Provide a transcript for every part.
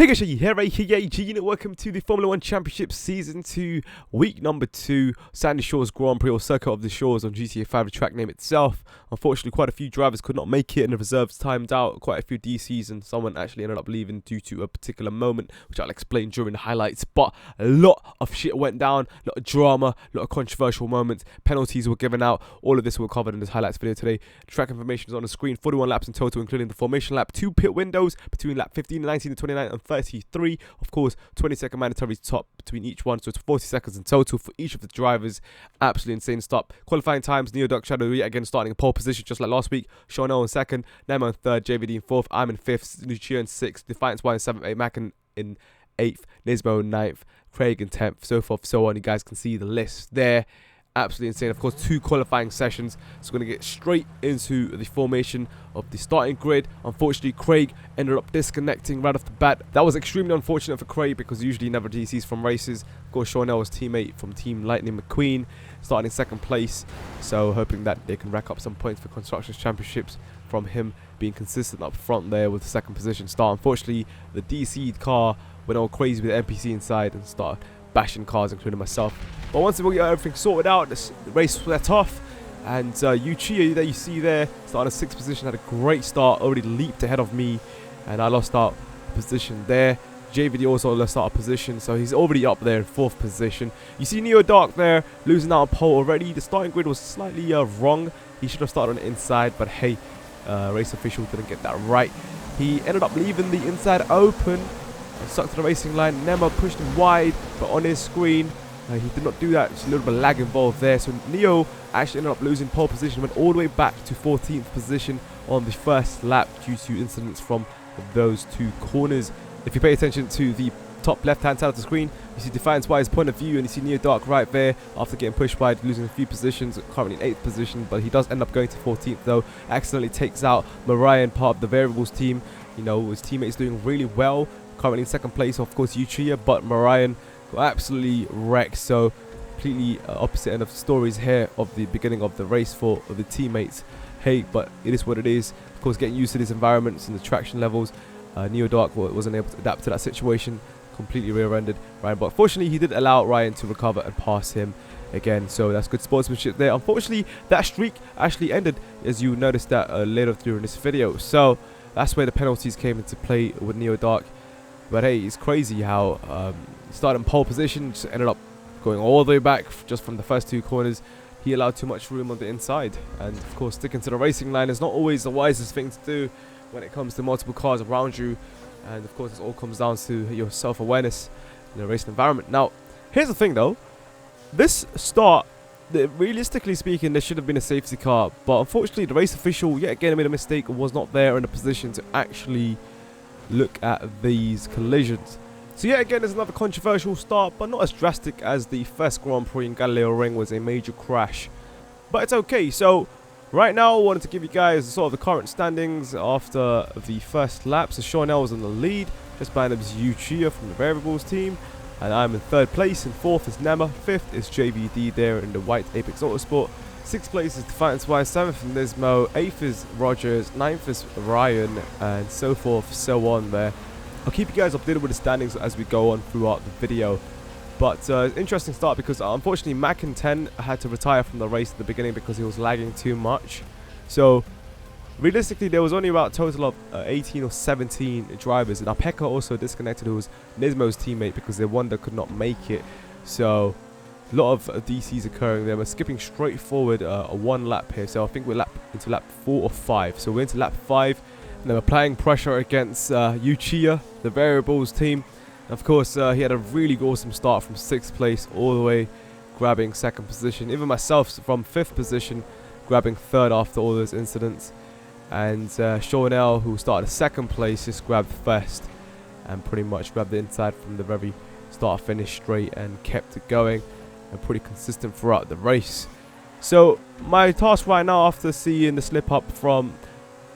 Hey guys, here, welcome to the Formula 1 Championship Season 2, week number 2, Sandy Shores Grand Prix, or Circuit of the Shores on GTA 5, the track name itself. Unfortunately, quite a few drivers could not make it and the reserves timed out, quite a few DCs, and someone actually ended up leaving due to a particular moment, which I'll explain during the highlights. But a lot of shit went down, a lot of drama, a lot of controversial moments, penalties were given out. All of this will be covered in this highlights video today. The track information is on the screen, 41 laps in total, including the formation lap, 2 pit windows between lap 15, 19, and 29, and 33. Of course, 20-second mandatory top between each one, so it's 40 seconds in total for each of the drivers. Absolutely insane stop. Qualifying times, Neo Dark Shadow yet again starting in pole position just like last week. Shonel in second, Nemo in third, JVD in fourth, I'm in fifth, Lucia in sixth, Defiance Y in seventh, Mac in eighth, Nismo in ninth, Craig in 10th, so forth, so on. You guys can see the list there. Absolutely insane. Of course, 2 qualifying sessions, so we're going to get straight into the formation of the starting grid. Unfortunately, Craig ended up disconnecting right off the bat. That was extremely unfortunate for Craig because usually he never DCs from races. Of course, Shawnell was teammate from Team Lightning McQueen, starting in second place, so hoping that they can rack up some points for Constructors Championships from him being consistent up front there with the second position start. Unfortunately, the DC'd car went all crazy with the NPC inside and started bashing cars, including myself. But once we got everything sorted out, the race was off, and Yuchiya, that you see there, started in 6th position, had a great start, already leaped ahead of me, and I lost out position there. JVD also lost out a position, so he's already up there in 4th position. You see Neo Dark there, losing out on pole already. The starting grid was slightly wrong. He should have started on the inside, but hey, race official didn't get that right. He ended up leaving the inside open, stuck to the racing line. Nemo pushed him wide, but on his screen, he did not do that. There's a little bit of lag involved there. So Neo actually ended up losing pole position, went all the way back to 14th position on the first lap due to incidents from those 2 corners. If you pay attention to the top left-hand side of the screen, you see Defiance Y's point of view, and you see Neo Dark right there after getting pushed wide, losing a few positions, currently in 8th position, but he does end up going to 14th though. Accidentally takes out Mariah, part of the variables team. You know, his teammates doing really well, currently in second place, of course, Yuchiya, but Mariah got absolutely wrecked. So completely opposite end of stories here of the beginning of the race for the teammates. Hey, but it is what it is. Of course, getting used to these environments and the traction levels. Neo Dark wasn't able to adapt to that situation, completely rear-ended Ryan, but fortunately he did allow Ryan to recover and pass him again, so that's good sportsmanship there. Unfortunately, that streak actually ended, as you noticed that later through in this video, so that's where the penalties came into play with Neo Dark. But hey, it's crazy how he started in pole position, just ended up going all the way back just from the first 2 corners. He allowed too much room on the inside, and of course sticking to the racing line is not always the wisest thing to do when it comes to multiple cars around you. And of course, it all comes down to your self-awareness in the racing environment. Now, here's the thing though, this start, realistically speaking, there should have been a safety car, but unfortunately the race official yet again made a mistake and was not there in a position to actually look at these collisions. So yet again, there's another controversial start, but not as drastic as the first Grand Prix in Galileo Ring was a major crash. But it's okay. So right now, I wanted to give you guys sort of the current standings after the first lap. So Shawnell was in the lead, just behind him is Yuchiya from the variables team, and I'm in 3rd place, and 4th is Nema, 5th is JVD there in the white Apex Autosport, 6th place is Defiance Y, 7th is Nismo, 8th is Rogers, 9th is Ryan, and so forth, so on there. I'll keep you guys updated with the standings as we go on throughout the video. But interesting start because unfortunately Mac in 10 had to retire from the race at the beginning because he was lagging too much. So realistically, there was only about a total of 18 or 17 drivers, and Apeka also disconnected, who was Nismo's teammate, because their Wonder could not make it. So a lot of DCs occurring there. We're skipping straight forward a 1 lap here, so I think we're into lap 4 or 5. So we're into lap 5, and then we're applying pressure against Yuchiya, the variables team. Of course, he had a really awesome start from 6th place all the way, grabbing 2nd position. Even myself from 5th position, grabbing 3rd after all those incidents. And Shawnell, who started 2nd place, just grabbed 1st and pretty much grabbed the inside from the very start, finish straight, and kept it going and pretty consistent throughout the race. So my task right now, after seeing the slip up from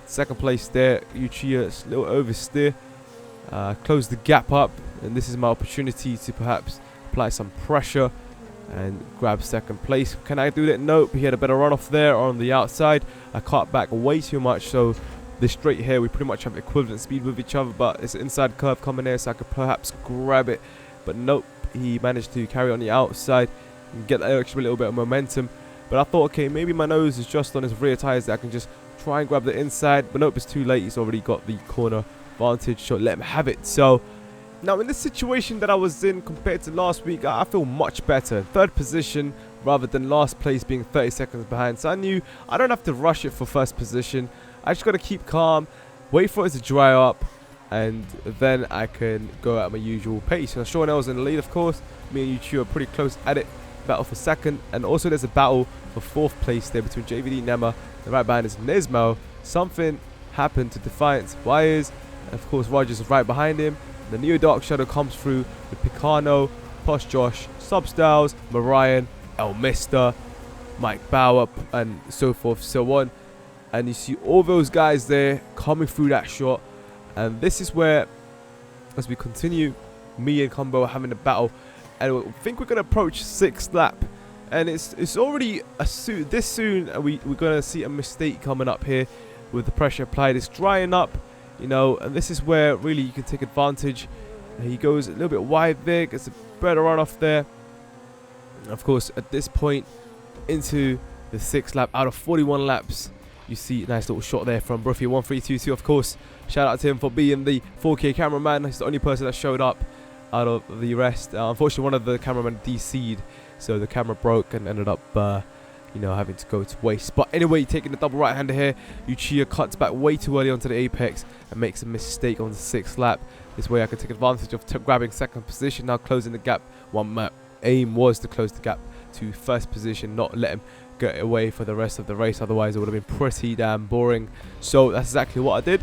2nd place there, Yuchiya, a little oversteer, close the gap up, and this is my opportunity to perhaps apply some pressure and grab 2nd place. Can I do that? Nope. He had a better runoff there on the outside. I caught back way too much, so this straight here, we pretty much have equivalent speed with each other, but it's an inside curve coming here, so I could perhaps grab it, but nope, he managed to carry on the outside and get that extra little bit of momentum. But I thought, okay, maybe my nose is just on his rear tires that I can just try and grab the inside, but nope, it's too late. He's already got the corner advantage, so let him have it. So now in this situation that I was in compared to last week, I feel much better. Third position rather than last place being 30 seconds behind. So I knew I don't have to rush it for first position. I just got to keep calm, wait for it to dry up, and then I can go at my usual pace. Now Sean L's in the lead, of course. Me and Yuchi are pretty close at it. Battle for second, and also there's a battle for fourth place there between JVD, Nema, and right behind is Nismo. Something happened to Defiance wires. Of course, Rogers is right behind him. The Neo Dark Shadow comes through with Picano, Posh Josh, Substyles, Marion, El Mister, Mike Bauer, and so forth, so on. And you see all those guys there coming through that shot. And this is where, as we continue, me and Combo are having a battle. And I think we're going to approach 6th lap. And it's already this soon. And we're going to see a mistake coming up here with the pressure applied. It's drying up, you know. And this is where really you can take advantage. And he goes a little bit wide there. Gets a better run off there. And of course, at this point, into the 6th lap out of 41 laps. You see a nice little shot there from Bruffy1322. Of course, shout out to him for being the 4K cameraman. He's the only person that showed up out of the rest. Unfortunately, one of the cameramen DC'd, so the camera broke and ended up, you know, having to go to waste. But anyway, taking the double right-hander here, Uchiha cuts back way too early onto the apex and makes a mistake on the 6th lap. This way I can take advantage of grabbing second position, now closing the gap. My aim was to close the gap to first position, not let him get away for the rest of the race, otherwise it would have been pretty damn boring. So that's exactly what I did,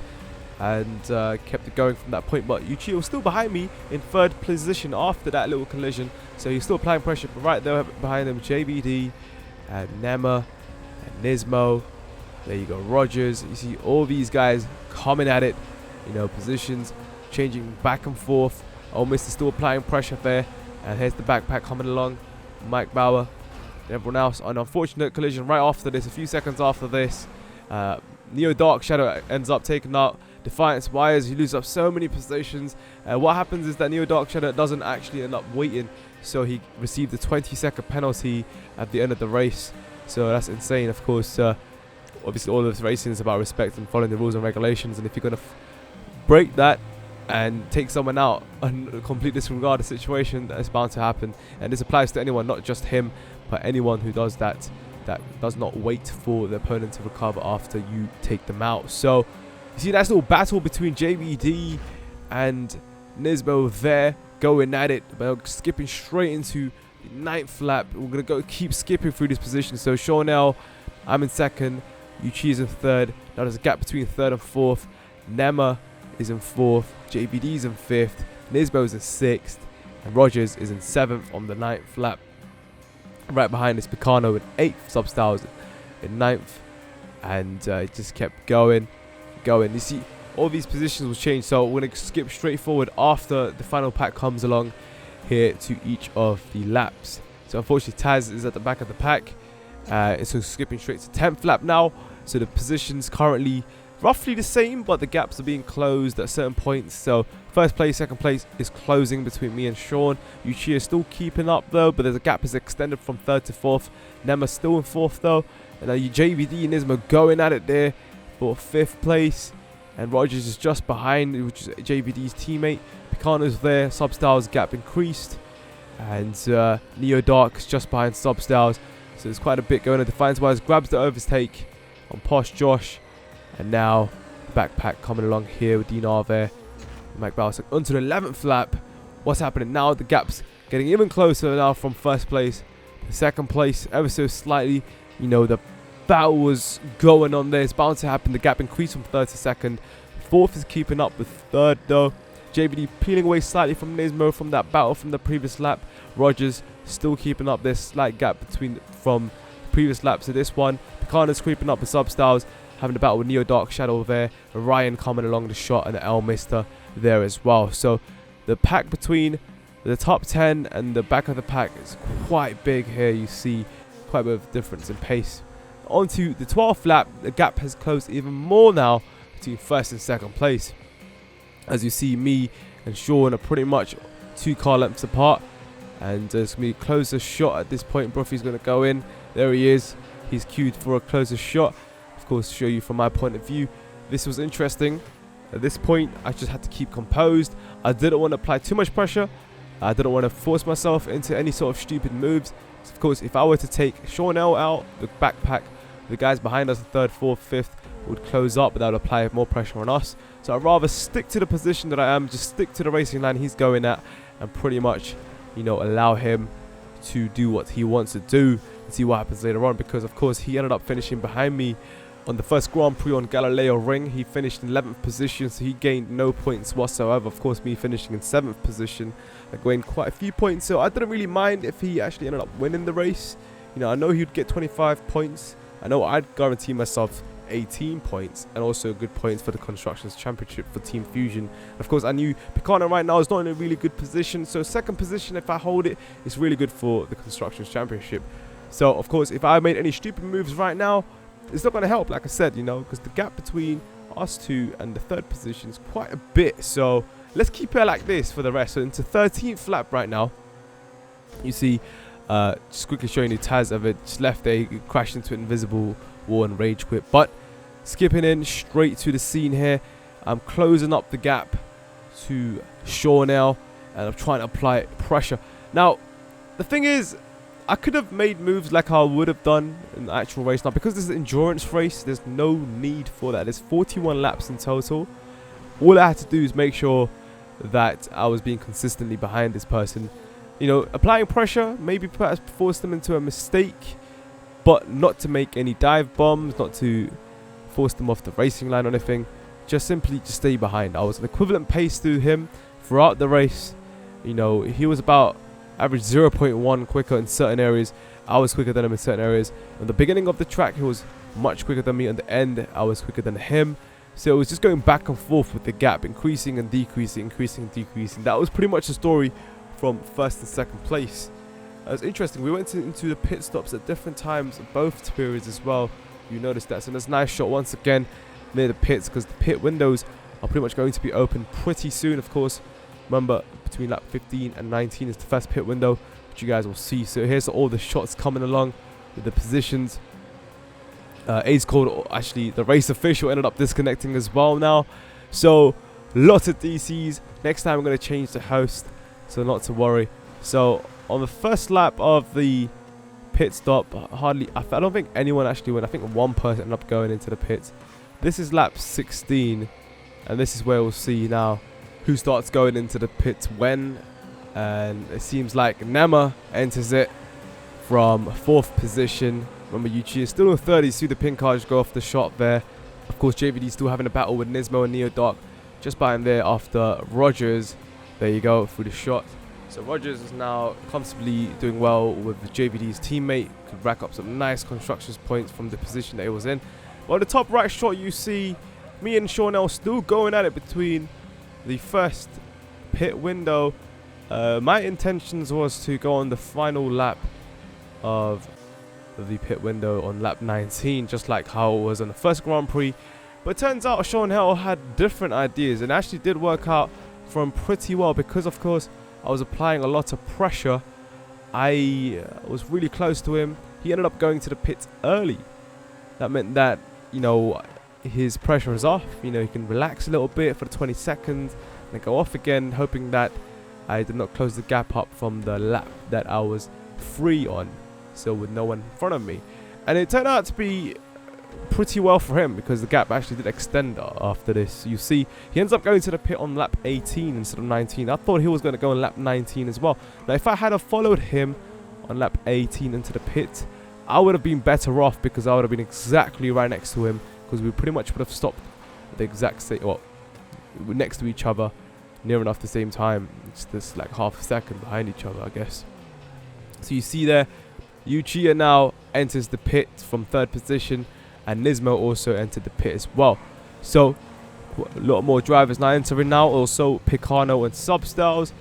and kept it going from that point. But Yuchi was still behind me in 3rd position after that little collision, so he's still applying pressure. But right there behind him, JBD and Nema and Nismo. There you go, Rogers. You see all these guys coming at it, you know, positions changing back and forth. Almost still applying pressure there, and here's the backpack coming along, Mike Bauer and everyone else. An unfortunate collision right after this, a few seconds after this. Neo Dark Shadow ends up taking out Defiance wires. He loses up so many positions. What happens is that Neo Dark Shadow doesn't actually end up waiting, so he received a 20-second penalty at the end of the race. So that's insane. Of course, obviously all of this racing is about respect and following the rules and regulations, and if you're going to break that and take someone out and completely disregard the situation, that's bound to happen. And this applies to anyone, not just him, but anyone who does that does not wait for the opponent to recover after you take them out. So you see that little battle between JVD and Nismo there, going at it, but skipping straight into the 9th lap. We're going to keep skipping through this position. So Shawnell, I'm in 2nd, Yuchi's in 3rd. Now there's a gap between 3rd and 4th. Nema is in 4th, JVD's in 5th, Nismo's in 6th, and Rogers is in 7th on the 9th lap. Right behind is Picano in 8th, Substyles in 9th, and it just kept going. You see, all these positions will change, so we're going to skip straight forward after the final pack comes along here to each of the laps. So unfortunately, Taz is at the back of the pack, so skipping straight to 10th lap now. So the positions currently roughly the same, but the gaps are being closed at certain points. So 1st place, 2nd place is closing between me and Sean. Yuchi is still keeping up though, but there's a gap is extended from 3rd to 4th. Nema still in 4th though, and now JVD and Nismo going at it there for 5th place, and Rogers is just behind, which is JVD's teammate. Picano's there, Substyles gap increased, and Neo Dark is just behind Substyles. So there's quite a bit going on. Defiance Wise grabs the overtake on Posh Josh. And now the backpack coming along here with Dinar there. Mike Bauer onto the 11th lap. What's happening now? The gap's getting even closer now from 1st place to 2nd place, ever so slightly. You know, the battle was going on there. It's bound to happen. The gap increased from 3rd to 2nd. 4th is keeping up with 3rd though. JVD peeling away slightly from Nismo from that battle from the previous lap. Rogers still keeping up this slight gap from the previous lap to this one. Picano's creeping up with Substyles, having a battle with Neo Dark Shadow there. Ryan coming along the shot, and the El Mister there as well. So the pack between the top 10 and the back of the pack is quite big here. You see quite a bit of difference in pace. Onto the 12th lap, the gap has closed even more now between first and second place. As you see, me and Sean are pretty much 2 car lengths apart, and it's going to be a closer shot at this point. Bruffy's going to go in. There he is. He's queued for a closer shot. Of course, show you from my point of view. This was interesting. At this point, I just had to keep composed. I didn't want to apply too much pressure. I didn't want to force myself into any sort of stupid moves. Of course, if I were to take Sean L out, the backpack, the guys behind us, the 3rd, 4th, 5th, would close up, but that would apply more pressure on us. So I'd rather stick to the position that I am, just stick to the racing line he's going at, and pretty much, you know, allow him to do what he wants to do and see what happens later on. Because of course he ended up finishing behind me on the first Grand Prix on Galileo Ring. He finished in 11th position, so he gained no points whatsoever. Of course, me finishing in 7th position, I gained quite a few points, so I didn't really mind if he actually ended up winning the race. You know, I know he'd get 25 points. I know I'd guarantee myself 18 points, and also good points for the Constructors Championship for Team Fusion. And of course, I knew Picano right now is not in a really good position, so 2nd position, if I hold it, is really good for the Constructors Championship. So of course, if I made any stupid moves right now, it's not going to help, like I said, you know, because the gap between us 2 and the 3rd position is quite a bit. So let's keep it like this for the rest. So into 13th lap right now, you see, just quickly showing you Taz of it, just left there, he crashed into an invisible wall and rage quit. But skipping in straight to the scene here, I'm closing up the gap to Sean L, and I'm trying to apply pressure. Now, the thing is, I could have made moves like I would have done in the actual race. Now, because this is an endurance race, there's no need for that. There's 41 laps in total. All I had to do is make sure that I was being consistently behind this person. You know, applying pressure, maybe perhaps force them into a mistake, but not to make any dive bombs, not to force them off the racing line or anything. Just simply just stay behind. I was an equivalent pace to him throughout the race. You know, he was about average 0.1 quicker in certain areas. I was quicker than him in certain areas. At the beginning of the track, he was much quicker than me. At the end, I was quicker than him. So it was just going back and forth with the gap, increasing and decreasing, increasing and decreasing. That was pretty much the story from 1st and 2nd place. It was interesting. We went into the pit stops at different times, both periods as well. You noticed that. So there's a nice shot once again near the pits, because the pit windows are pretty much going to be open pretty soon. Of course, remember, between lap 15 and 19 is the first pit window, which you guys will see. So here's all the shots coming along with the positions. Ace called, actually the race official ended up disconnecting as well now. So lots of DCs. Next time I'm going to change the host, so not to worry. So on the first lap of the pit stop, I don't think anyone actually went. I think one person ended up going into the pits. This is lap 16, and this is where we'll see now who starts going into the pits when. And it seems like Nema enters it from 4th position. Remember, Yuchi is still in 30. See the pin car just go off the shot there. Of course, JVD still having a battle with Nismo and Neo Dark just by him there after Rogers. There you go, through the shot. So Rogers is now comfortably doing well with JVD's teammate. Could rack up some nice constructions points from the position that he was in. Well, the top right shot, you see me and Sean L still going at it between the first pit window. My intentions was to go on the final lap of the pit window on lap 19, just like how it was on the first Grand Prix. But turns out Sean L had different ideas, and actually did work out for him pretty well, because of course I was applying a lot of pressure. I was really close to him. He ended up going to the pits early. That meant that, you know, his pressure is off. You know, he can relax a little bit for the 20 seconds and then go off again, hoping that I did not close the gap up from the lap that I was free on, so with no one in front of me. And it turned out to be pretty well for him, because the gap actually did extend after this. You see, he ends up going to the pit on lap 18 instead of 19. I thought he was going to go on lap 19 as well. Now, if I had followed him on lap 18 into the pit, I would have been better off, because I would have been exactly right next to him, because we pretty much would have stopped at the exact same, well, next to each other, near enough the same time. It's just like half a second behind each other, I guess. So you see there, Uchiha now enters the pit from 3rd position, and Nismo also entered the pit as well. So a lot more drivers now entering now. Also Picano and Substyles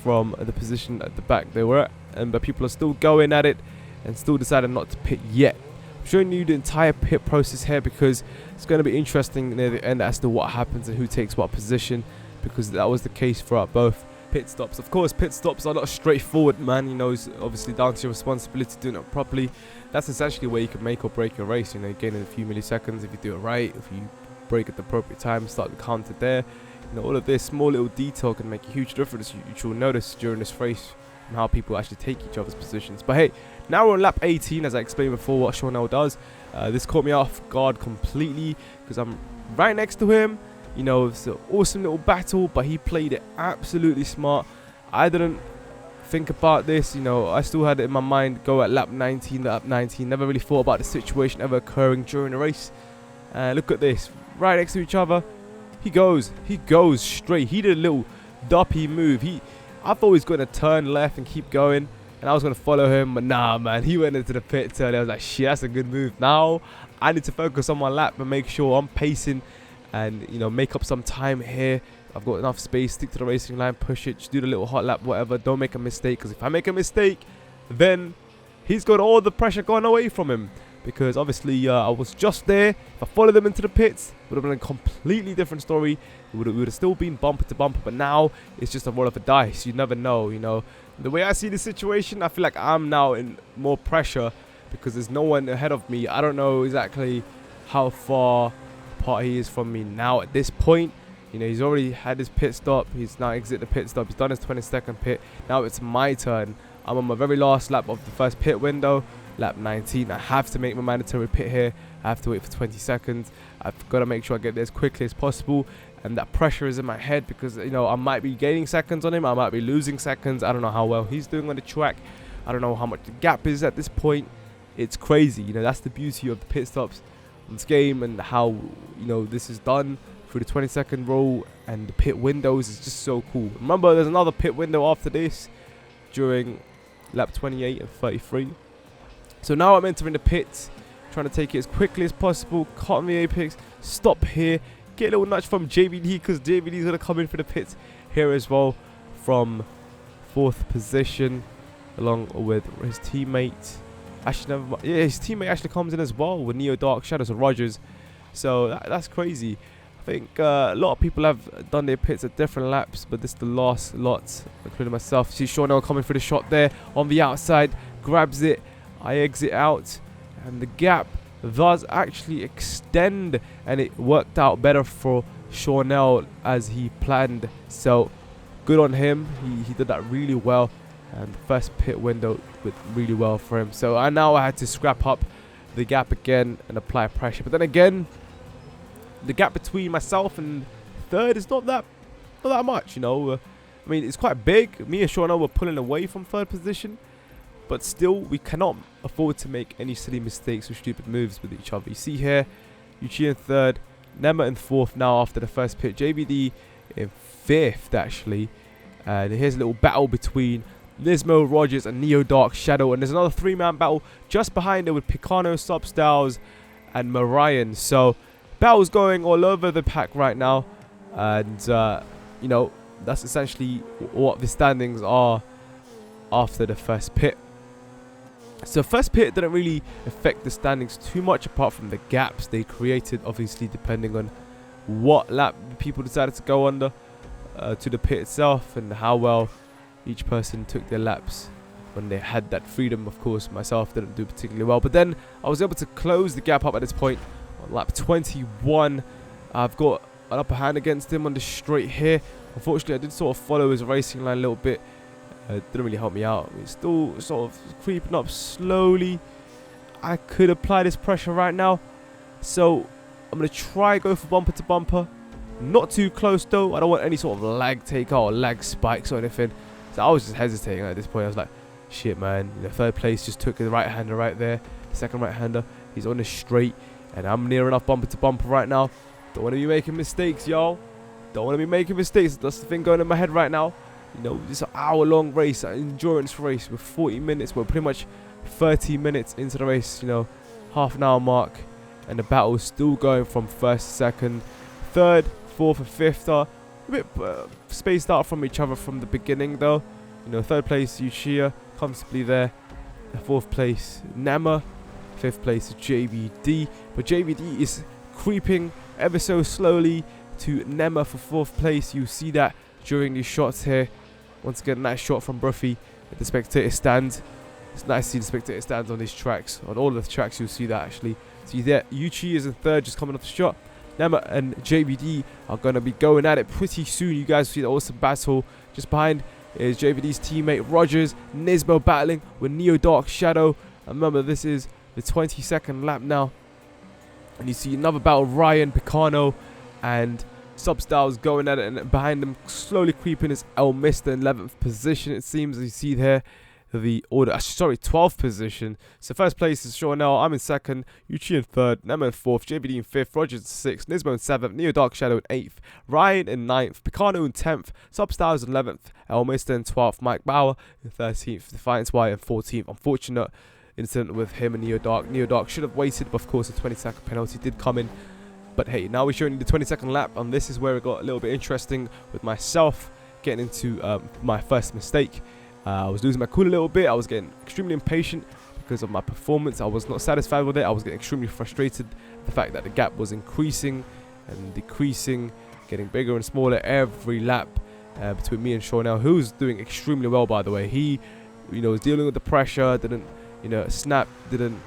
from the position at the back they were at, but people are still going at it and still decided not to pit yet. I'm showing you the entire pit process here because it's going to be interesting near the end as to what happens and who takes what position, because that was the case throughout both pit stops. Of course, pit stops are not straightforward, man. You know, it's obviously down to your responsibility doing it properly. That's essentially where you can make or break your race. You know, gaining a few milliseconds if you do it right, if you break at the appropriate time, start the counter there. You know, all of this small little detail can make a huge difference. You will notice during this race and how people actually take each other's positions. But hey, now we're on lap 18, as I explained before what Shawnell does. This caught me off guard completely because I'm right next to him. You know, it's an awesome little battle, but he played it absolutely smart. I didn't think about this. You know, I still had it in my mind, go at lap 19, never really thought about the situation ever occurring during the race. Look at this, right next to each other. He goes straight. He did a little duppy move. I thought he was going to turn left and keep going, and I was going to follow him, but nah, man, he went into the pit turn. I was like, shit, that's a good move. Now I need to focus on my lap and make sure I'm pacing and, you know, make up some time here. I've got enough space, stick to the racing line, push it, just do the little hot lap, whatever. Don't make a mistake, because if I make a mistake, then he's got all the pressure going away from him. Because obviously I was just there. If I followed them into the pits, it would have been a completely different story. It would have still been bumper to bumper, but now it's just a roll of a dice. You never know, you know. The way I see the situation, I feel like I'm now in more pressure because there's no one ahead of me. I don't know exactly how far apart he is from me now at this point. You know, he's already had his pit stop. He's now exited the pit stop. He's done his 22nd pit. Now it's my turn. I'm on my very last lap of the first pit window. Lap 19. I have to make my mandatory pit here. I have to wait for 20 seconds. I've got to make sure I get there as quickly as possible. And that pressure is in my head because, you know, I might be gaining seconds on him. I might be losing seconds. I don't know how well he's doing on the track. I don't know how much the gap is at this point. It's crazy. You know, that's the beauty of the pit stops in this game and how, you know, this is done through the 20-second rule and the pit windows is just so cool. Remember, there's another pit window after this during lap 28 and 33. So now I'm entering the pits, trying to take it as quickly as possible, cut on the apex, stop here, get a little nudge from JVD because JVD's going to come in for the pits here as well from 4th position along with his teammate. Actually, never mind. Yeah, his teammate actually comes in as well with Neo Dark Shadows and Rogers. So that's crazy. I think a lot of people have done their pits at different laps, but this is the last lot, including myself. See Shawnell coming for the shot there on the outside, grabs it. I exit out, and the gap does actually extend, and it worked out better for Shawnell as he planned. So good on him. He did that really well, and the first pit window went really well for him. So I had to scrap up the gap again and apply pressure. But then again, the gap between myself and third is not that much, you know. I mean, it's quite big. Me and Shawnell were pulling away from third position, but still, we cannot afford to make any silly mistakes or stupid moves with each other. You see here, Yuchi in third, Nema in fourth now after the first pit, JBD in fifth actually. And here's a little battle between Nismo, Rogers and Neo Dark Shadow. And there's another 3-man battle just behind it with Picano, Substyles and Marion. So battles going all over the pack right now. And, you know, that's essentially what the standings are after the first pit. So first pit didn't really affect the standings too much apart from the gaps they created, obviously depending on what lap people decided to go under to the pit itself and how well each person took their laps when they had that freedom. Of course, myself didn't do particularly well, but then I was able to close the gap up at this point on lap 21. I've got an upper hand against him on the straight here. Unfortunately, I did sort of follow his racing line a little bit. Didn't really help me out. It's still sort of creeping up slowly. I could apply this pressure right now. So I'm going to try go for bumper to bumper. Not too close though. I don't want any sort of lag takeout or lag spikes or anything. So I was just hesitating at this point. I was like, shit, man. You know, third place just took the right-hander right there. The second right-hander. He's on the straight. And I'm near enough bumper to bumper right now. Don't want to be making mistakes, y'all. Don't want to be making mistakes. That's the thing going in my head right now. You know, this is an hour-long race, an endurance race with 40 minutes. We're pretty much 30 minutes into the race, you know, half an hour mark. And the battle is still going from first, second, third, fourth, and fifth are a bit spaced out from each other from the beginning, though. You know, third place, Yuchia, comfortably there. Fourth place, Nema. 5th place is JVD, but JVD is creeping ever so slowly to Nema for 4th place. You see that during these shots here. Once again, nice shot from Bruffy at the spectator stand. It's nice to see the spectator stands on these tracks. On all of the tracks, you'll see that actually. See there, Yuchi is in 3rd, just coming off the shot. Nema and JVD are going to be going at it pretty soon. You guys see the awesome battle. Just behind is JVD's teammate Rogers. Nismo battling with Neo Dark Shadow. And remember, this is the 22nd lap now. And you see another battle, Ryan, Picano, and Substyles going at it. And behind them, slowly creeping, is El Mister in 11th position, it seems. As you see there, the order, 12th position. So 1st place is Shawnell, I'm in 2nd, Yuchi in 3rd, Nema in 4th, JVD in 5th, Rogers in 6th, Nismo in 7th, Neo Dark Shadow in 8th, Ryan in 9th, Picano in 10th, Substyles in 11th, El Mister in 12th, Mike Bauer in 13th, Defiance White in 14th. Unfortunate incident with him and Neo Dark. Neo Dark should have waited, but of course the 20-second penalty did come in. But hey, now we're showing you the 22nd lap, and this is where it got a little bit interesting with myself getting into my first mistake. I was losing my cool a little bit. I was getting extremely impatient because of my performance. I was not satisfied with it. I was getting extremely frustrated at the fact that the gap was increasing and decreasing, getting bigger and smaller every lap between me and Shawnell, who's doing extremely well, by the way. He, was dealing with the pressure, didn't, snap, didn't,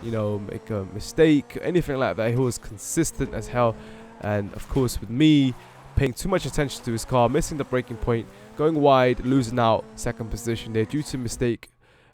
make a mistake, anything like that. He was consistent as hell. And of course, with me paying too much attention to his car, missing the braking point, going wide, losing out 2nd position there due to mistake.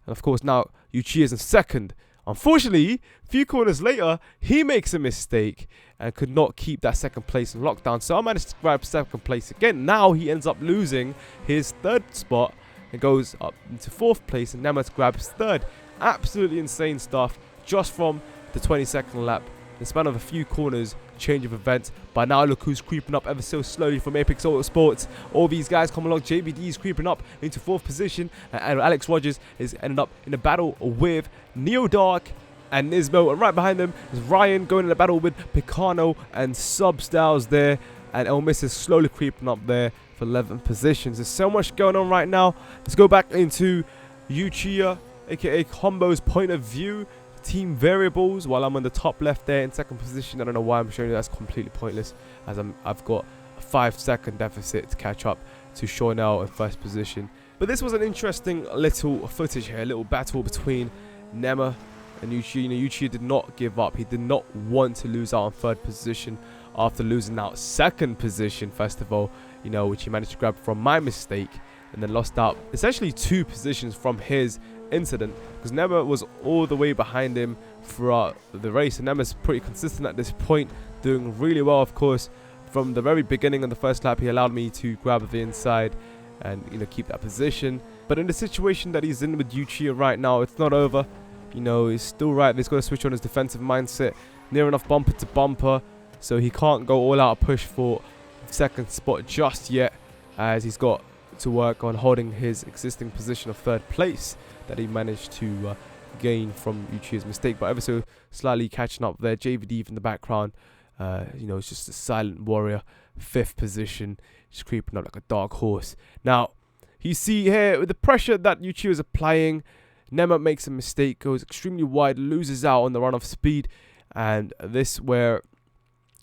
And of course, now Yuchi is in 2nd. Unfortunately, a few corners later, he makes a mistake and could not keep that 2nd place in lockdown. So I managed to grab 2nd place again. Now he ends up losing his 3rd spot and goes up into 4th place, and Nema grabs 3rd. Absolutely insane stuff just from the 22nd lap. In the span of a few corners, change of events. But now look who's creeping up ever so slowly from Apex Autosports. All these guys come along. JVD is creeping up into 4th position, and Alex Rogers is ended up in a battle with Neo Dark and Nismo. And right behind them is Ryan going in a battle with Picano and Substyles there. And El Miss is slowly creeping up there for 11th positions. There's so much going on right now. Let's go back into Yuchiya, aka Combo's point of view. Team variables, while I'm on the top left there in 2nd position. I don't know why I'm showing you. That's completely pointless, as I've got a 5-second deficit to catch up to Shawnell in 1st position. But this was an interesting little footage here, a little battle between Nema and Yuchi. Yuchi did not give up. He did not want to lose out on 3rd position after losing out 2nd position, first of all, which he managed to grab from my mistake, and then lost out essentially 2 positions from his incident, because Nema was all the way behind him throughout the race. And Nema's pretty consistent at this point, doing really well. Of course, from the very beginning of the 1st lap, he allowed me to grab the inside and keep that position. But in the situation that he's in with Yuchi right now, it's not over. He's still right. He's got to switch on his defensive mindset, near enough bumper to bumper, so he can't go all out push for 2nd spot just yet, as he's got to work on holding his existing position of 3rd place that he managed to gain from Yuchi's mistake, but ever so slightly catching up there. JVD from the background, it's just a silent warrior, 5th position, just creeping up like a dark horse. Now, you see here, with the pressure that Yuchi is applying, Nema makes a mistake, goes extremely wide, loses out on the run of speed, and this where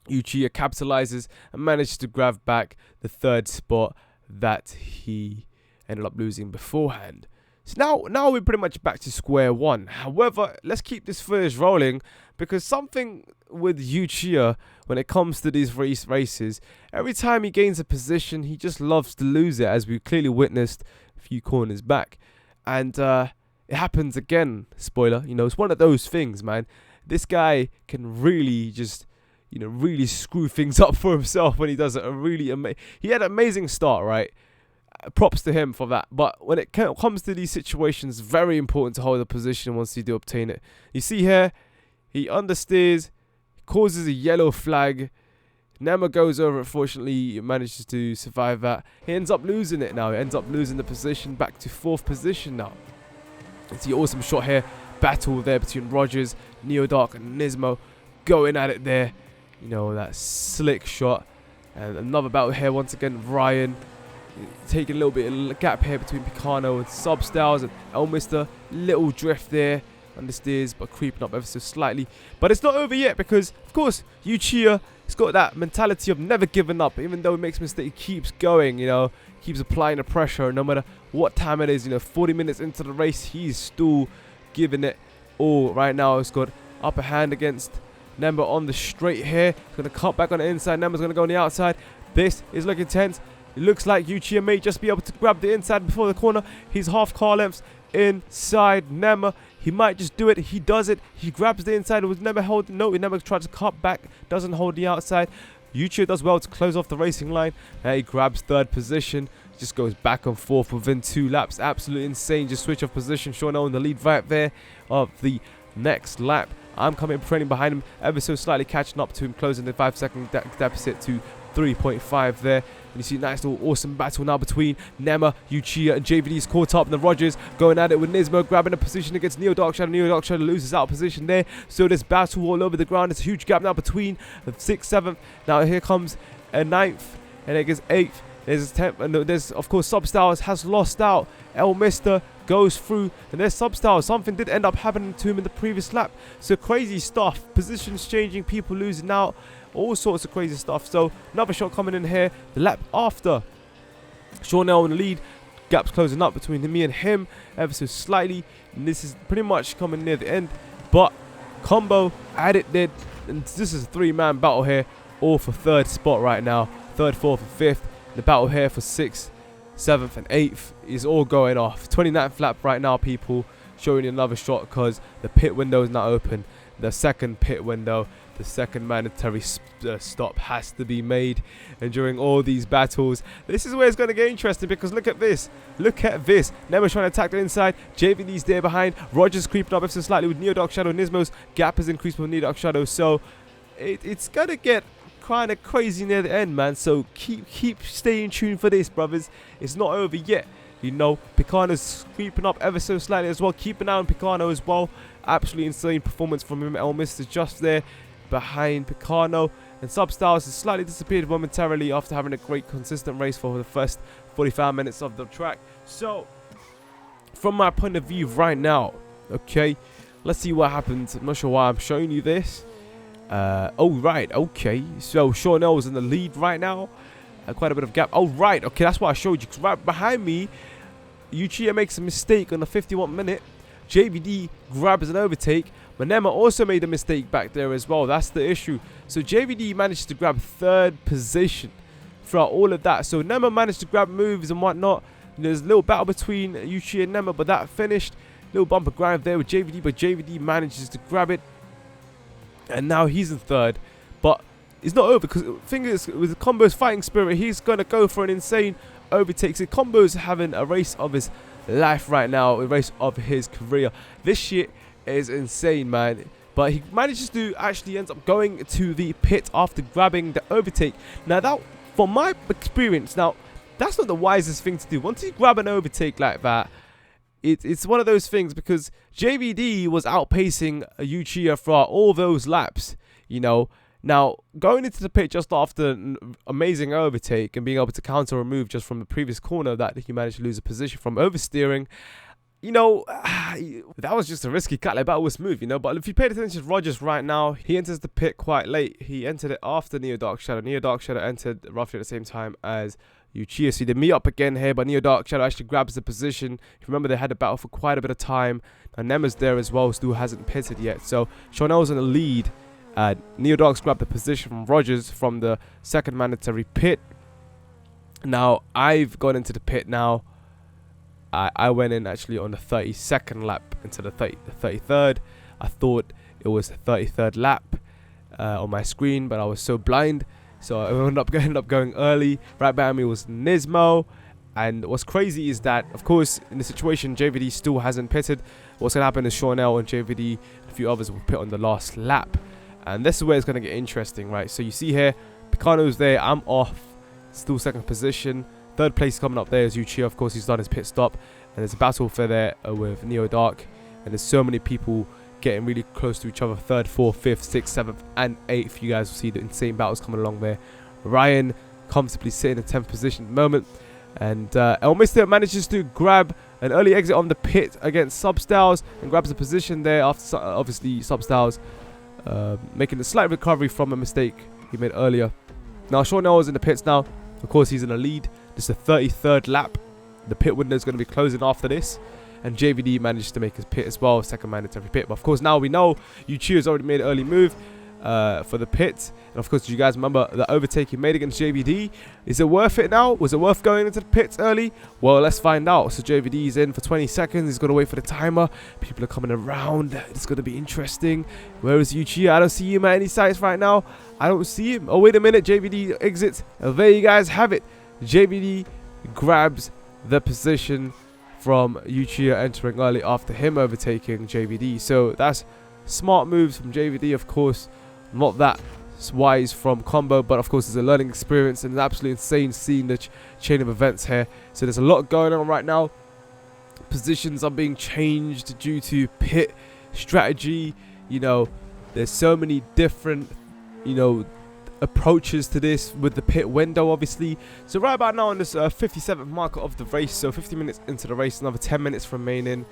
Yuchi capitalizes and manages to grab back the 3rd spot that he ended up losing beforehand. So now we're pretty much back to square one. However, let's keep this footage rolling, because something with Yuchiya when it comes to these races, every time he gains a position, he just loves to lose it, as we clearly witnessed a few corners back. And it happens again, spoiler, it's one of those things, man. This guy can really just, really screw things up for himself when he does it. He had an amazing start, right? Props to him for that. But when it comes to these situations, very important to hold the position once you do obtain it. You see here, he understeers, causes a yellow flag. Nema goes over it. Fortunately, he manages to survive that. He ends up losing it now. He ends up losing the position back to 4th position now. It's the awesome shot here. Battle there between Rogers, Neo Dark, and Nismo going at it there. That slick shot. And another battle here once again. Ryan taking a little bit of gap here between Picano and Substyles and El Mister. Little drift there. understeers, but creeping up ever so slightly. But it's not over yet because, of course, Uchiha has got that mentality of never giving up. Even though he makes mistakes, he keeps going, you know, keeps applying the pressure. No matter what time it is, you know, 40 minutes into the race, he's still giving it all. Right now, he's got upper hand against Nemba on the straight here. He's going to cut back on the inside. Nemba's going to go on the outside. This is looking tense. It looks like Uchiha may just be able to grab the inside before the corner. He's half car lengths inside Nemba. He might just do it. He does it. He grabs the inside. It was never held. No, he never tried to cut back. Doesn't hold the outside. Uchiha does well to close off the racing line. He grabs third position. Just goes back and forth within 2 laps. Absolutely insane. Just switch of position. Shawnell in the lead right there of the next lap. I'm training behind him ever so slightly, catching up to him, closing the 5-second deficit to 3.5 there. And you see a nice little awesome battle now between Nema, Uchiha, and JVD's caught up. And the Rogers going at it with Nismo, grabbing a position against Neo Dark Shadow. Neo Dark Shadow loses out of position there. So this battle all over the ground. There's a huge gap now between the 6th, 7th. Now here comes a 9th, and it gets 8th. There's 10th, and there's, of course, Substyles has lost out. El Mister goes through, and there's Substyles. Something did end up happening to him in the previous lap. So crazy stuff. Positions changing, people losing out. All sorts of crazy stuff. So another shot coming in here. The lap after, Shawnell in the lead. Gaps closing up between me and him ever so slightly. And this is pretty much coming near the end. But combo at it did. And this is a 3-man battle here. All for 3rd spot right now. 3rd, 4th, and 5th. The battle here for 6th, 7th, and 8th is all going off. 29th lap right now, people. Showing you another shot because the pit window is now open. The second pit window. The second mandatory stop has to be made. And during all these battles, this is where it's going to get interesting because look at this. Look at this. Nema's trying to attack the inside. JVD's there behind. Rogers creeping up ever so slightly with Neo Dark Shadow. Nismo's gap has increased with Neo Dark Shadow. So it's going to get kind of crazy near the end, man. So keep staying tuned for this, brothers. It's not over yet. You know, Picano's creeping up ever so slightly as well. Keep an eye on Picano as well. Absolutely insane performance from him. El Mister just there behind Picano, and Substyles has slightly disappeared momentarily after having a great consistent race for the first 45 minutes of the track. So from my point of view right now, okay, let's see what happens. I'm not sure why I'm showing you this. Oh right, okay, so Shawnell's in the lead right now, quite a bit of gap. Oh right, okay, that's what I showed you, because right behind me Uchiha makes a mistake on the 51st minute. JVD grabs an overtake. Manema also made a mistake back there as well. That's the issue. So JVD managed to grab 3rd position throughout all of that. So Nema managed to grab moves and whatnot. And there's a little battle between Uchiha and Nema, but that finished. Little bumper grind there with JVD, but JVD manages to grab it. And now he's in 3rd. But it's not over because fingers with Combo's fighting spirit, he's going to go for an insane overtake. So Combo's having a race of his life right now, a race of his career. This shit is insane, man. But he manages to actually ends up going to the pit after grabbing the overtake. Now that, from my experience, now that's not the wisest thing to do. Once you grab an overtake like that, it's one of those things because JVD was outpacing Uchiha throughout all those laps, you know. Now, going into the pit just after an amazing overtake and being able to counter a move just from the previous corner that he managed to lose a position from oversteering, you know, that was just a risky cut. Like, that was smooth, you know. But if you paid attention to Rogers right now, he enters the pit quite late. He entered it after Neo Dark Shadow. Neo Dark Shadow entered roughly at the same time as Uchiha. So they meet up again here, but Neo Dark Shadow actually grabs the position. If you remember, they had a battle for quite a bit of time. And Nema's there as well, still hasn't pitted yet. So Shawnell's in the lead. Neo Dark's grabbed the position from Rogers from the 2nd mandatory pit. Now, I've gone into the pit now. I went in actually on the 32nd lap into the 33rd. I thought it was the 33rd lap on my screen, but I was so blind. So I ended up going early. Right behind me was Nismo. And what's crazy is that, of course, in the situation, JVD still hasn't pitted. What's going to happen is Shawnell and JVD, a few others, will pit on the last lap. And this is where it's going to get interesting, right? So you see here, Picano's there. I'm off. Still 2nd position. 3rd place coming up there is Uchiha. Of course, he's done his pit stop. And there's a battle for there with Neo Dark. And there's so many people getting really close to each other. 3rd, 4th, 5th, 6th, 7th, and 8th. You guys will see the insane battles coming along there. Ryan comfortably sitting in 10th position at the moment. And El Mister manages to grab an early exit on the pit against Substyles and grabs a position there after obviously Substyles making a slight recovery from a mistake he made earlier. Now Sean Nell is in the pits now. Of course, he's in the lead. This is the 33rd lap. The pit window is going to be closing after this. And JVD managed to make his pit as well, second mandatory pit. But of course, now we know Yuchi has already made an early move for the pit. And of course, do you guys remember the overtake he made against JVD? Is it worth it now? Was it worth going into the pits early? Well, let's find out. So JVD is in for 20 seconds. He's going to wait for the timer. People are coming around. It's going to be interesting. Where is Yuchi? I don't see him at any sites right now. I don't see him. Oh, wait a minute. JVD exits. And there you guys have it. JVD grabs the position from Yuchi entering early after him overtaking JVD. So that's smart moves from JVD, of course. Not that wise from Combo, but of course it's a learning experience and it's absolutely insane seeing the chain of events here. So there's a lot going on right now. Positions are being changed due to pit strategy. You know, there's so many different, you know, approaches to this with the pit window, obviously. So right about now on this 57th marker of the race, so 50 minutes into the race, another 10 minutes remaining,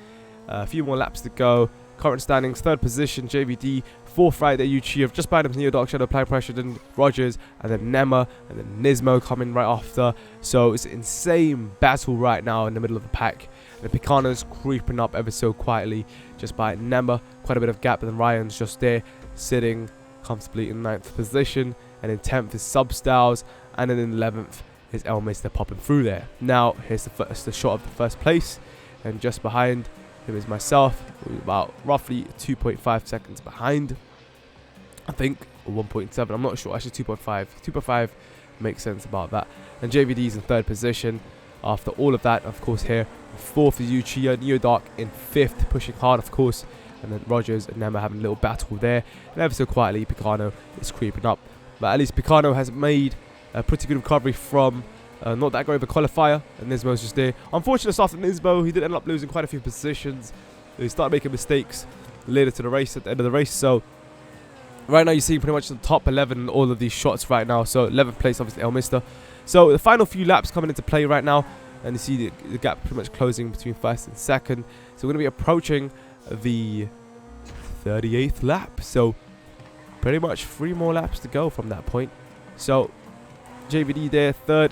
a few more laps to go. Current standings: third position JVD, fourth right there Yuchi, just behind him Neo Dark Shadow, applying pressure, then Rogers, and then Nema, and then Nismo coming right after. So it's an insane battle right now in the middle of the pack. And Picano's creeping up ever so quietly just by Nema, quite a bit of gap, and then Ryan's just there sitting comfortably in 9th position. And in 10th is Substyles, and then in 11th is Elmister popping through there. Now here's the shot of the first place, and just behind him is myself, about roughly 2.5 seconds behind, I think, or 1.7, I'm not sure, actually 2.5. 2.5 makes sense about that. And JVD's in 3rd position after all of that. Of course, here 4th is Uchiha, Neo Dark in 5th, pushing hard, of course, and then Rogers and Nema having a little battle there. And ever so quietly Picano is creeping up. But at least Picano has made a pretty good recovery from not that great of a qualifier, and Nismo's just there. Unfortunate stuff for Nismo. He did end up losing quite a few positions. He started making mistakes later to the race, at the end of the race. So right now you're seeing pretty much the top 11 in all of these shots right now. So 11th place, obviously, Elmister. So the final few laps coming into play right now, and you see the gap pretty much closing between 1st and 2nd. So we're going to be approaching the 38th lap. So pretty much 3 more laps to go from that point. So JVD there, 3rd.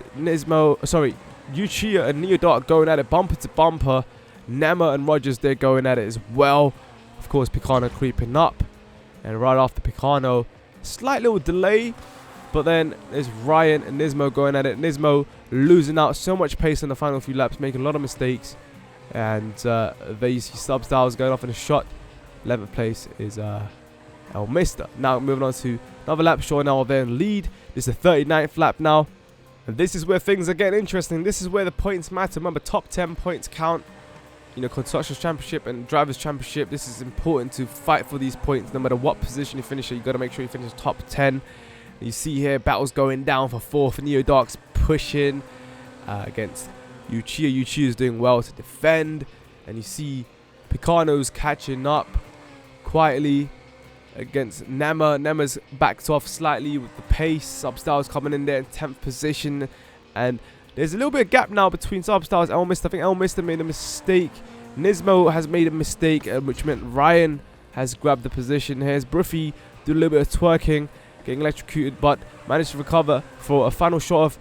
Uchiha and Neo Dark going at it bumper to bumper. Nema and Rogers there going at it as well. Of course, Picano creeping up. And right after Picano, slight little delay. But then there's Ryan and Nismo going at it. Nismo losing out so much pace in the final few laps, making a lot of mistakes. And there you see Substyles going off in a shot. 11th place is Elmister. Now moving on to another lap. Sean Nell there in lead. This is the 39th lap now. And this is where things are getting interesting. This is where the points matter. Remember, top 10 points count. You know, Constructors Championship and Drivers Championship. This is important to fight for these points. No matter what position you finish at, you got to make sure you finish top 10. You see here, battles going down for 4th. Neo Dark's pushing against Uchiha. Uchiha is doing well to defend. And you see Picano's catching up quietly against Nema. Nema's backed off slightly with the pace. Substyles coming in there in 10th position. And there's a little bit of gap now between Substyles and Elmister. I think Elmister made a mistake. Nismo has made a mistake, which meant Ryan has grabbed the position. Here's Bruffy doing a little bit of twerking, getting electrocuted, but managed to recover for a final shot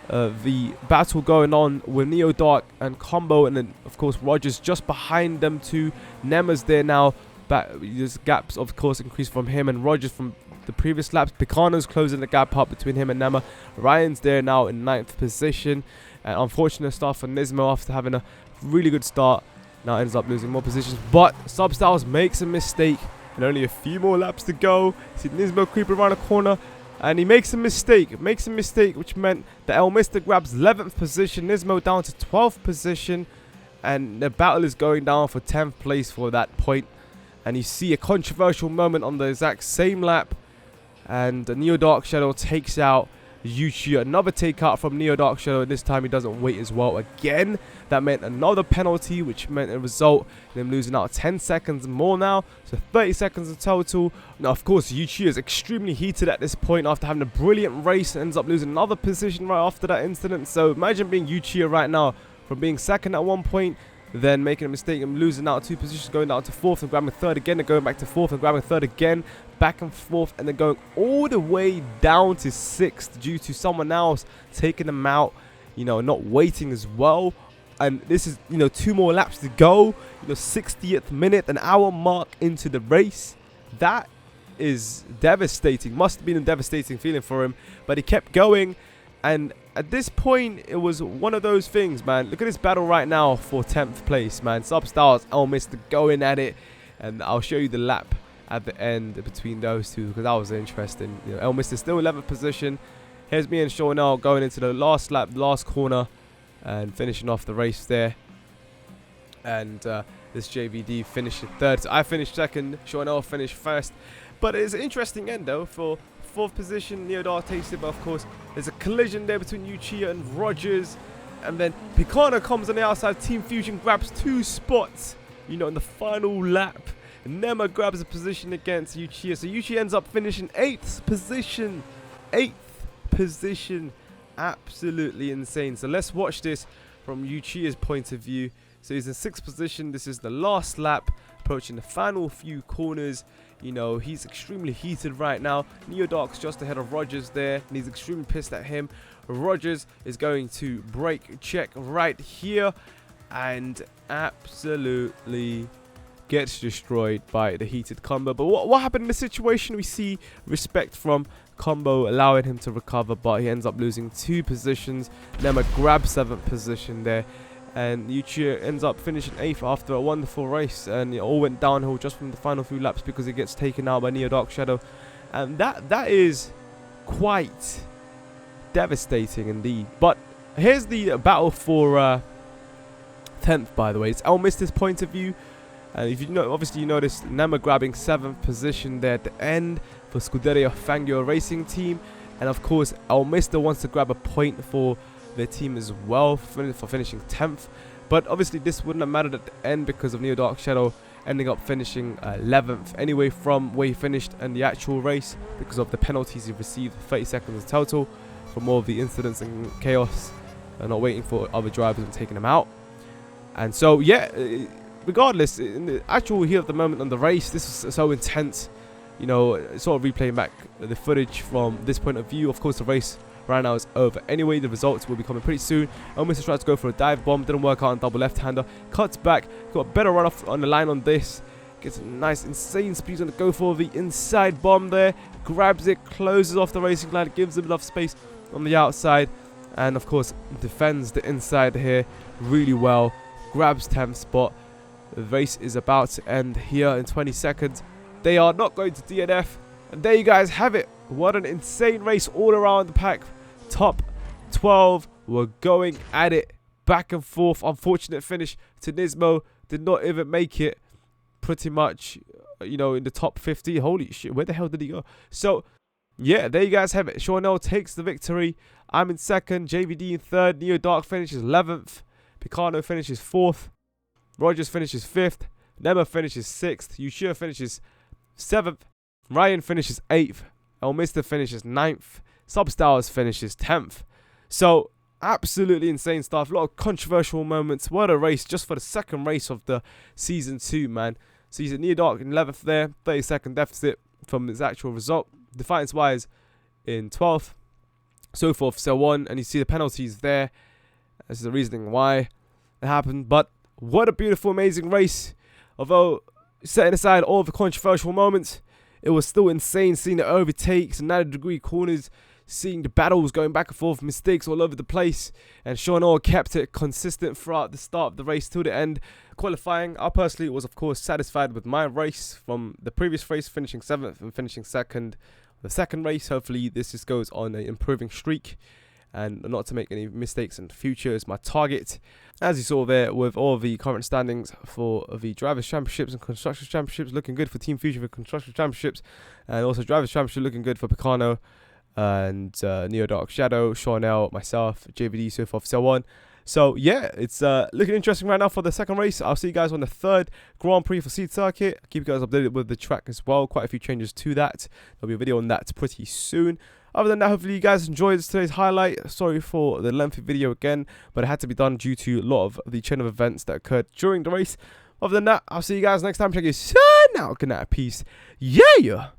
of the battle going on with Neo Dark and Combo. And then, of course, Rogers just behind them too. Nema's there now. There's gaps, of course, increased from him and Rogers from the previous laps. Picano's closing the gap up between him and Nema. Ryan's there now in 9th position. And unfortunate stuff for Nismo after having a really good start. Now ends up losing more positions. But Substyles makes a mistake. And only a few more laps to go. See Nismo creeping around the corner. And he makes a mistake. Which meant that Elmister grabs 11th position. Nismo down to 12th position. And the battle is going down for 10th place for that point. And you see a controversial moment on the exact same lap. And the Neo Dark Shadow takes out Uchiha. Another takeout from Neo Dark Shadow. And this time he doesn't wait as well again. That meant another penalty, which meant a result in him losing out 10 seconds more now. So 30 seconds in total. Now, of course, Uchiha is extremely heated at this point after having a brilliant race. Ends up losing another position right after that incident. So imagine being Uchiha right now, from being second at one point then making a mistake and losing out 2 positions, going down to 4th and grabbing 3rd again, and going back to 4th and grabbing 3rd again, back and forth, and then going all the way down to 6th due to someone else taking them out, you know, not waiting as well. And this is, you know, 2 more laps to go, you know, 60th minute, an hour mark into the race. That is devastating. Must have been a devastating feeling for him, but he kept going. And at this point, it was one of those things, man. Look at this battle right now for 10th place, man. Substars, Elmister going at it, and I'll show you the lap at the end between those two because that was interesting. You know, Elmister still 11th position. Here's me and Shawnell going into the last lap, last corner, and finishing off the race there. And this JVD finished 3rd. So I finished 2nd. Shawnell finished 1st. But it's an interesting end though for 4th position. Neodar takes it, but of course there's a collision there between Uchiha and Rogers, and then Picano comes on the outside. Team Fusion grabs 2 spots, you know, in the final lap. Nema grabs a position against Uchiha, so Uchiha ends up finishing 8th position. 8th position, absolutely insane. So let's watch this from Uchiha's point of view. So he's in 6th position. This is the last lap, approaching the final few corners. You know, he's extremely heated right now. Neodark's just ahead of Rogers there, and he's extremely pissed at him. Rogers is going to brake check right here and absolutely gets destroyed by the heated combo. But what happened in this situation? We see respect from combo, allowing him to recover, but he ends up losing 2 positions. Nema grabs 7th position there, and Uchiha ends up finishing 8th after a wonderful race, and it all went downhill just from the final few laps because he gets taken out by Neo Dark Shadow, and that is quite devastating indeed. But here's the battle for 10th, by the way. It's Elmister's point of view, and if you know, obviously you noticed Nema grabbing 7th position there at the end for Scuderia Fangio Racing Team, and of course Elmister wants to grab a point for their team as well for finishing 10th, but obviously this wouldn't have mattered at the end because of Neo Dark Shadow ending up finishing 11th anyway from where he finished in the actual race because of the penalties he received, 30 seconds in total from all of the incidents and chaos and not waiting for other drivers and taking them out. And so yeah, regardless, in the actual heat of the moment on the race, this was so intense, you know, sort of replaying back the footage from this point of view. Of course the race right now is over anyway. The results will be coming pretty soon. Elmister tries to go for a dive bomb, didn't work out on double left-hander, cuts back, got a better run off on the line on this, gets a nice insane speed on the go for the inside bomb there, grabs it, closes off the racing line, gives him enough space on the outside, and of course defends the inside here really well, grabs 10th spot. The race is about to end here in 20 seconds. They are not going to DNF, and there you guys have it. What an insane race all around the pack. Top 12 were going at it back and forth. Unfortunate finish. Turismo did not even make it pretty much, you know, in the top 50. Holy shit, where the hell did he go? So yeah, there you guys have it. Shawnell takes the victory. I'm in 2nd, JVD in 3rd, Neo Dark finishes 11th, Picano finishes 4th, Rogers finishes 5th, Nema finishes 6th, Uchiha finishes 7th, Ryan finishes 8th, Elmister finishes 9th, Substars finishes 10th. So absolutely insane stuff. A lot of controversial moments. What a race just for the 2nd race of the season 2, man. So he's at Neo Dark in 11th there, 30-second deficit from his actual result. Defiance wise in 12th, so forth, so on. And you see the penalties there. This is the reasoning why it happened. But what a beautiful, amazing race. Although setting aside all the controversial moments, it was still insane seeing the overtakes and 90-degree corners, seeing the battles going back and forth, mistakes all over the place, and Shawnell kept it consistent throughout the start of the race till the end. Qualifying, I personally was of course satisfied with my race from the previous race, finishing 7th and finishing 2nd. The 2nd race, hopefully this just goes on an improving streak and not to make any mistakes in the future is my target. As you saw there, with all the current standings for the Drivers' Championships and Constructors' Championships, looking good for Team Fusion for Constructors' Championships, and also Drivers' Championship looking good for Picano and Neo Dark Shadow, Shawnell, myself, JVD, so forth, so on. So yeah, it's looking interesting right now for the second race. I'll see you guys on the third Grand Prix for Seed Circuit. I'll keep you guys updated with the track as well. Quite a few changes to that. There'll be a video on that pretty soon. Other than that, hopefully you guys enjoyed today's highlight. Sorry for the lengthy video again, but it had to be done due to a lot of the chain of events that occurred during the race. Other than that, I'll see you guys next time. Check your sign out. Good night. Peace. Yeah.